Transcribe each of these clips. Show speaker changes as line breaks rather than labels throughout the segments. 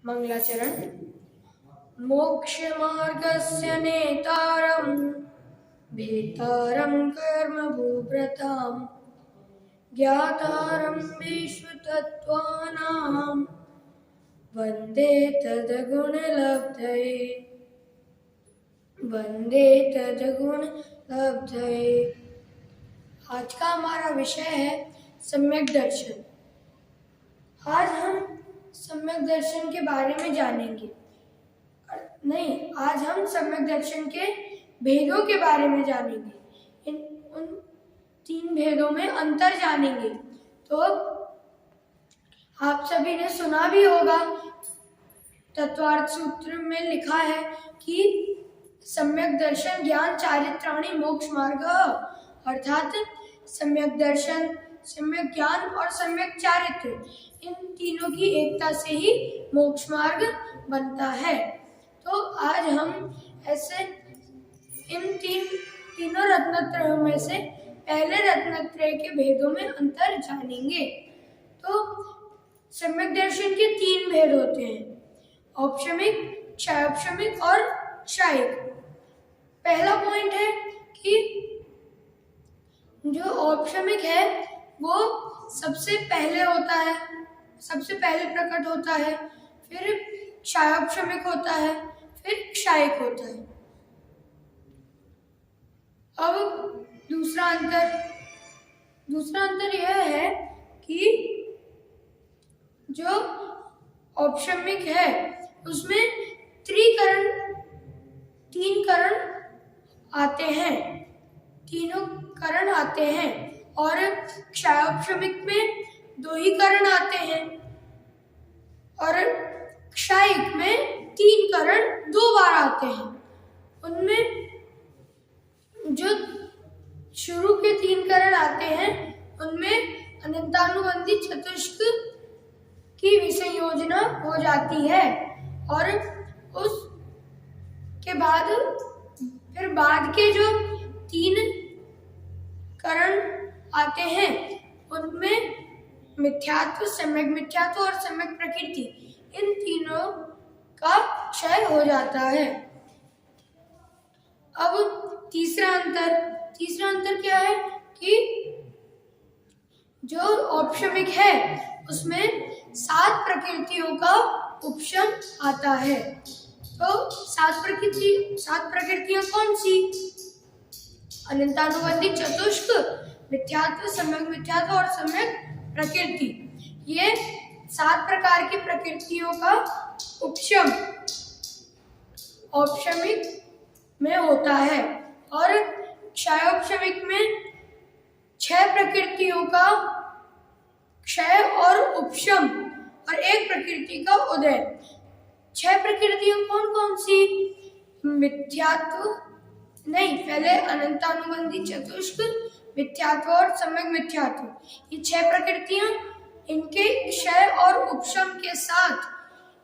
मंगलाचरण। मोक्षमार्गस्य नेतारं भेतारं कर्मभूभृतां ज्ञातारं विश्वतत्त्वानां वन्दे तद्गुणलब्धये। वन्दे तद्गुणलब्धये। आज का हमारा विषय है सम्यक दर्शन। आज हम सम्यक दर्शन के बारे में जानेंगे। आज हम सम्यक दर्शन के भेदों के बारे में जानेंगे। उन तीन भेदों में अंतर जानेंगे। तो आप सभी ने सुना भी होगा, तत्वार्थ सूत्र में लिखा है कि सम्यक दर्शन ज्ञान चारित्राणि मोक्ष मार्ग, अर्थात सम्यक दर्शन, सम्यक ज्ञान और सम्यक चारित्र, इन तीनों की एकता से ही मोक्ष मार्ग बनता है। तो आज हम ऐसे इन तीनों रत्नत्रयों में से पहले रत्नत्रय के भेदों में अंतर जानेंगे। तो सम्यक दर्शन के तीन भेद होते हैं, औपशमिक, क्षायोपशमिक और क्षायिक। पहला पॉइंट है कि जो औपशमिक है वो सबसे पहले होता है, सबसे पहले प्रकट होता है, फिर क्षायोपशमिक होता है, फिर क्षायिक होता है। अब दूसरा अंतर यह है कि जो औपशमिक है उसमें तीन करण आते हैं, तीनों करण आते हैं, और क्षायोपशमिक में 2 ही करण आते हैं, और क्षायिक में 3 करण 2 बार आते हैं। उनमें जो शुरू के 3 करण आते हैं उनमें अनंतानुबंधी चतुष्क की विषय योजना हो जाती है, और उसके बाद फिर बाद के जो 3 करण आते हैं उनमें मिथ्यात्व, सम्यक मिथ्यात्व और सम्यक प्रकृति, इन तीनों का क्षय हो जाता है। अब तीसरा अंतर क्या है कि जो औपशमिक है उसमें 7 प्रकृतियों का उपशम आता है। तो 7 प्रकृतियां कौन सी? अनंतानुबंधी चतुष्क, मिथ्यात्व, सम्यक मिथ्यात्व और सम्यक प्रकृति, ये 7 प्रकार की प्रकृतियों का उपशम औपशमिक में होता है, और क्षायोपशमिक में 6 प्रकृतियों का क्षय और उपशम और 1 प्रकृति का उदय। 6 प्रकृतियां कौन कौन सी? पहले अनंतानुबंधी चतुष्क, मिथ्यात्व और सम्यक मिथ्यात्व, ये 6 प्रकृतियां, इनके क्षय और उपशम के साथ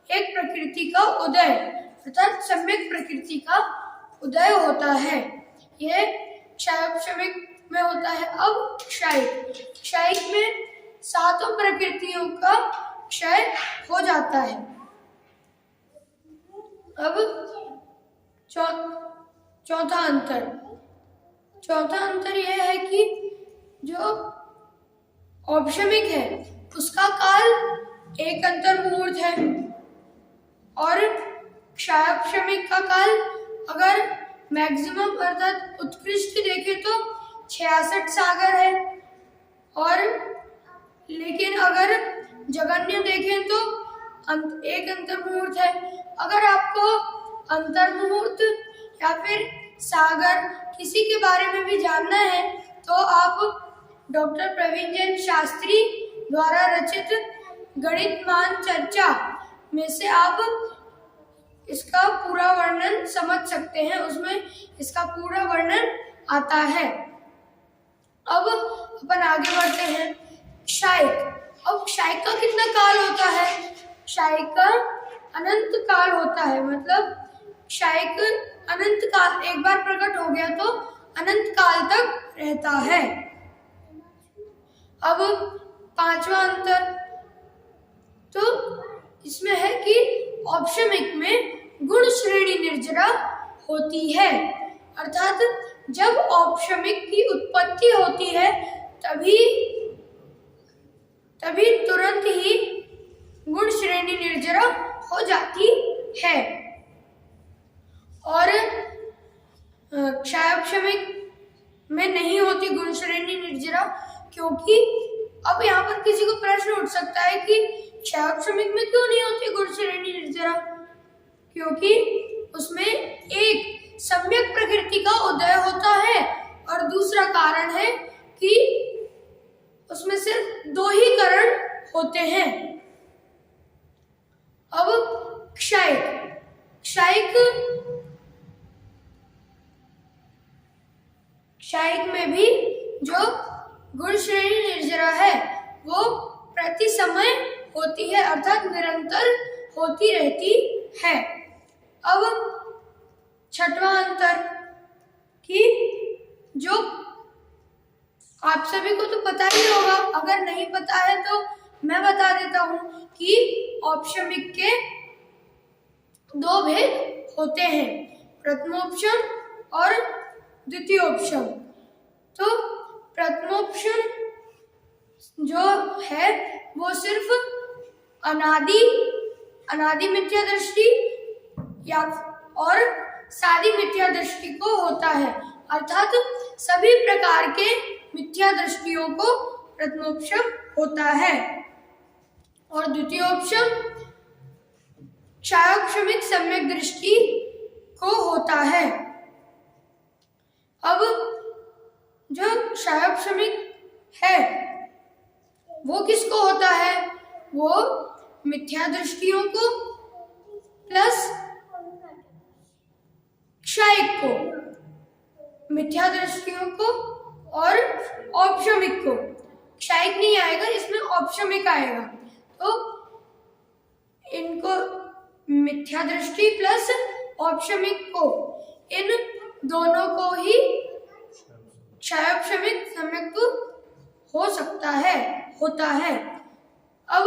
1 प्रकृति का उदय अर्थात सम्यक प्रकृति का उदय होता है। यह क्षायोपशमिक में होता है। अब क्षायिक में 7 प्रकृतियों का क्षय हो जाता है। अब चौथा अंतर यह है कि जो औपशमिक है उसका काल 1 अंतर्मुहूर्त है, और क्षायोपशमिक का काल अगर मैक्सिमम अर्थात उत्कृष्ट देखें तो 66 सागर है, और लेकिन अगर जघन्य देखें तो 1 अंतर्मुहूर्त है। अगर आपको अंतर्मुहूर्त या फिर सागर किसी के बारे में भी जानना है तो आप डॉक्टर प्रवीण जैन शास्त्री द्वारा रचित गणितमान चर्चा में से आप इसका पूरा वर्णन समझ सकते हैं, उसमें इसका पूरा वर्णन आता है। अब अपन आगे बढ़ते हैं। क्षायिक। अब क्षायिक का कितना काल होता है? क्षायिक का अनंत काल होता है, मतलब क्षायिक अनंत काल, एक बार प्रकट हो गया तो अनंत काल तक रहता है। अब 5वां अंतर तो इसमें है कि औपशमिक में गुण श्रेणी निर्जरा होती है। अर्थात जब औपशमिक की उत्पत्ति होती है तभी तुरंत ही गुण श्रेणी निर्जरा हो जाती है। और क्षायोपशमिक में नहीं होती गुण श्रेणी निर्जरा, क्योंकि अब यहाँ पर किसी को प्रश्न उठ सकता है कि क्षायोपशमिक में क्यों नहीं होती गुण श्रेणी निर्जरा? क्योंकि उसमें एक सम्यक प्रकृति का उदय होता है और दूसरा कारण है कि उसमें सिर्फ 2 ही करण होते हैं। अब क्षायिक में भी जो गुण श्रेणी निर्जरा है वो प्रति समय होती है, अर्थात निरंतर होती रहती है। अब छठवां अंतर कि जो आप सभी को तो पता ही होगा, अगर नहीं पता है तो मैं बता देता हूं कि औपशमिक के 2 भेद होते हैं, प्रथमोपशम और द्वितीयोपशम। तो प्रथमोपशम जो है वो सिर्फ अनादि मिथ्या दृष्टि या और सादी मिथ्या दृष्टि को होता है, अर्थात सभी प्रकार के मिथ्या दृष्टियों को प्रथमोपशम होता है। और द्वितीयोपशम क्षायोपशमिक सम्यक दृष्टि को होता है। अब जो क्षायोपशमिक है वो किसको होता है? वो मिथ्या दृष्टियों को प्लस क्षायिक को, मिथ्या दृष्टियों को और औपशमिक को। क्षायिक नहीं आएगा, इसमें औपशमिक आएगा। तो इनको मिथ्या दृष्टि प्लस औपशमिक को, इन दोनों को ही क्षायोपशमिक सम्यक्त्व हो सकता है, होता है। अब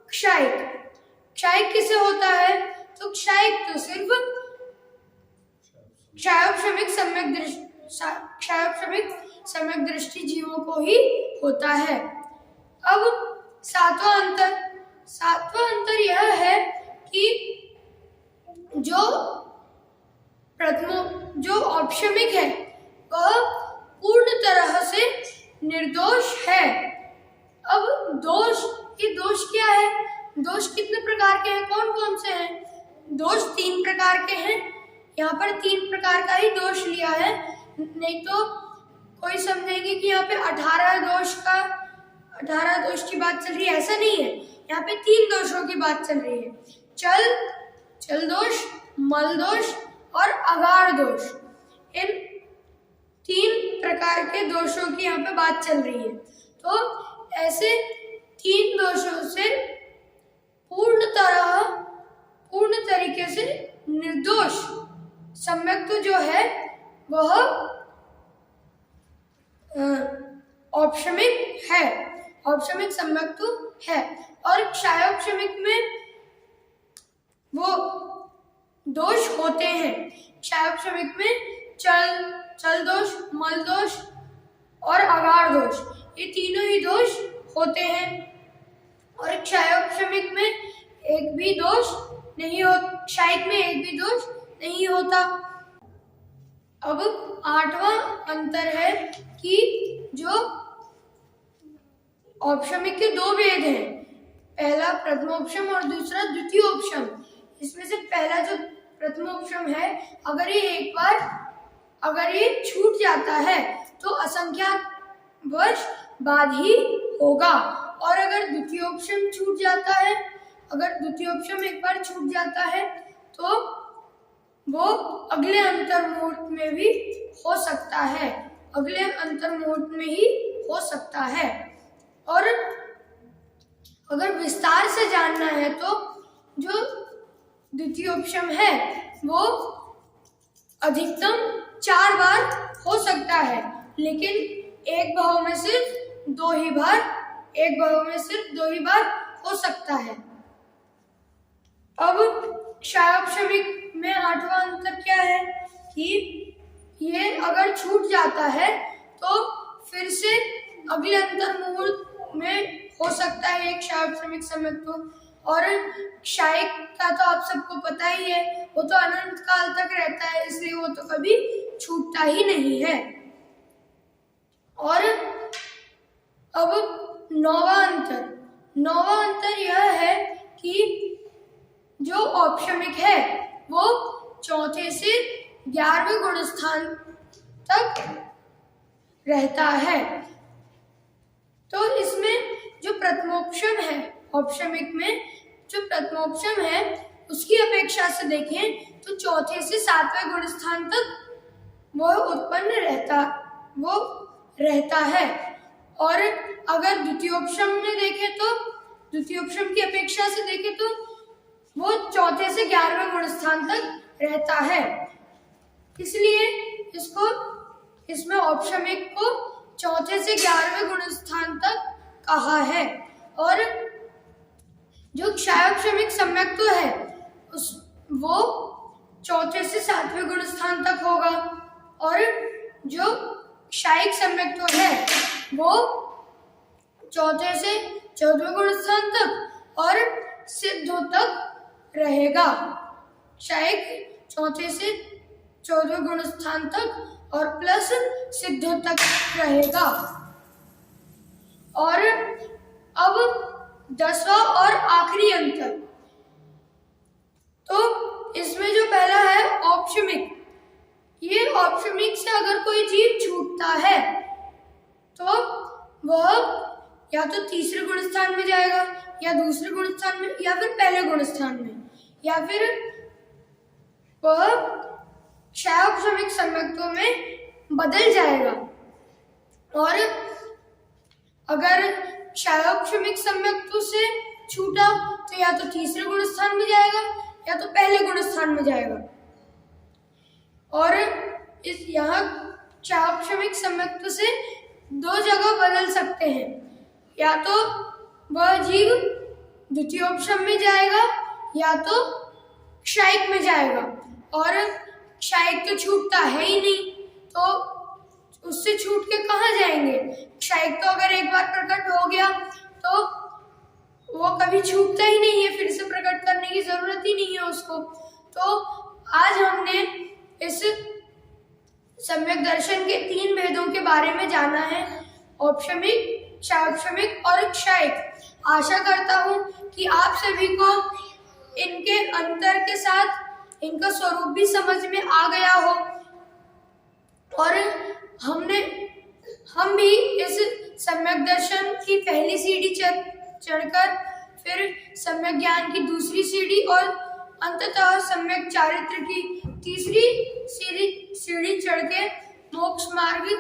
क्षायिक किसे होता है? तो क्षायिक तो सिर्फ क्षायोपशमिक सम्यक दृष्टि जीवों को ही होता है। अब सातवां अंतर यह है कि जो औपशमिक है वह पूर्ण तरह से निर्दोष है। अब दोष क्या है? दोष कितने प्रकार के हैं, कौन कौन से हैं? दोष 3 प्रकार के हैं। यहाँ पर 3 प्रकार का ही दोष लिया है, नहीं तो कोई समझेंगे कि यहाँ पे 18 दोष की बात चल रही है, ऐसा नहीं है। यहाँ पे 3 दोषों की बात चल रही है, चल दोष, मल दोष और अगार दोष। इन 3 प्रकार के दोषों की यहाँ पे बात चल रही है। तो ऐसे 3 दोषों से पूर्ण तरीके से निर्दोष सम्यक्त्व जो है वह औपशमिक है, औपशमिक सम्यक्त्व है। और क्षायोपशमिक में वो दोष होते हैं। क्षायोपशमिक में चल दोष, मल दोष और अगार दोष, ये तीनों ही दोष होते हैं। और क्षायोपशमिक में एक भी दोष नहीं होता, क्षायिक में एक भी दोष नहीं होता। अब 8वां अंतर है कि जो औपशमिक के 2 भेद हैं, पहला प्रथमोपशम और दूसरा द्वितीयोपशम। इसमें से पहला जो प्रथमोपशम है, अगर ये छूट जाता है तो असंख्यात वर्ष बाद ही होगा। और अगर द्वितीयोपशम छूट जाता है, अगर द्वितीयोपशम एक बार छूट जाता है तो वो अगले अंतर्मुहूर्त में भी हो सकता है, अगले अंतर्मुहूर्त में ही हो सकता है। और अगर विस्तार से जानना है तो जो द्वितीयोपशम है वो अधिकतम 4 बार हो सकता है, लेकिन एक भाव में सिर्फ 2 ही बार हो सकता है। अब कि ये अगर छूट जाता है तो फिर से अगले अंतर मुहूर्त में हो सकता है एक क्षायक श्रमिक समत्व। और क्षायक का तो आप सबको पता ही है, वो तो अनंत काल तक रहता है, इसलिए वो तो कभी छूटता ही नहीं है। और अब नौवां अंतर यह है कि जो औपशमिक है वो चौथे से 11वें गुण स्थान तक रहता है। तो इसमें जो प्रथमोपशम है, औपशमिक में जो प्रथमोपशम है उसकी अपेक्षा से देखें तो चौथे से 7वें गुण स्थान तक वो रहता है। और अगर द्वितीयोपशम में देखें तो द्वितीयोपशम की अपेक्षा से देखें तो वो चौथे से 11वें गुण स्थान तक रहता है। इसलिए इसमें औपशमिक को चौथे से 11वें गुण स्थान तक कहा है। और जो क्षायक सम्यक्त्व है वो चौथे से 7वें गुण स्थान तक होगा, और जो क्षायिक सम्यक्त्व है वो चौथे से 14वें गुण स्थान तक और सिद्धों तक रहेगा। क्षायिक चौथे से 14वें गुण स्थान तक और प्लस सिद्धों तक रहेगा। और अब 10वां और आखिरी अंतर, तो इसमें जो पहला है औपशमिक, ये औपशमिक से अगर कोई जीव छूटता है तो वह या तो तीसरे गुण स्थान में जाएगा, या दूसरे गुण स्थान में, या फिर पहले गुण स्थान में, या फिर वह क्षायक सम्यक्त्व में बदल जाएगा। और अगर क्षायक सम्यक्त्व से छूटा तो या तो तीसरे गुण स्थान में जाएगा या तो पहले गुण स्थान में जाएगा। और इस यहाँ क्षायक सम्यक्त्व से दो जगह बदल सकते हैं, या तो वह जीव द्वितीयोपशम में जाएगा या तो क्षायक में जाएगा। और क्षायक तो छूटता है ही नहीं, तो उससे छूट के कहाँ जाएंगे। क्षायक तो अगर एक बार प्रकट हो गया तो वो कभी छूटता ही नहीं है, फिर से प्रकट करने की जरूरत ही नहीं है उसको। तो आज हमने इस सम्यक दर्शन के 3 भेदों के बारे में जाना है, औपशमिक, क्षायक और क्षायक। आशा करता हूँ कि आप सभी को इनके अंतर के साथ इनका स्वरूप भी समझ में आ गया हो, और हम भी इस सम्यक दर्शन की पहली सीढ़ी चढ़कर फिर सम्यक ज्ञान की दूसरी सीढ़ी और अंततः सम्यक चारित्र की तीसरी सीढ़ी चढ़ के मोक्ष मार्ग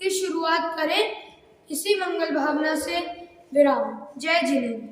की शुरुआत करें। इसी मंगल भावना से विराम। जय जिनेन्द्र।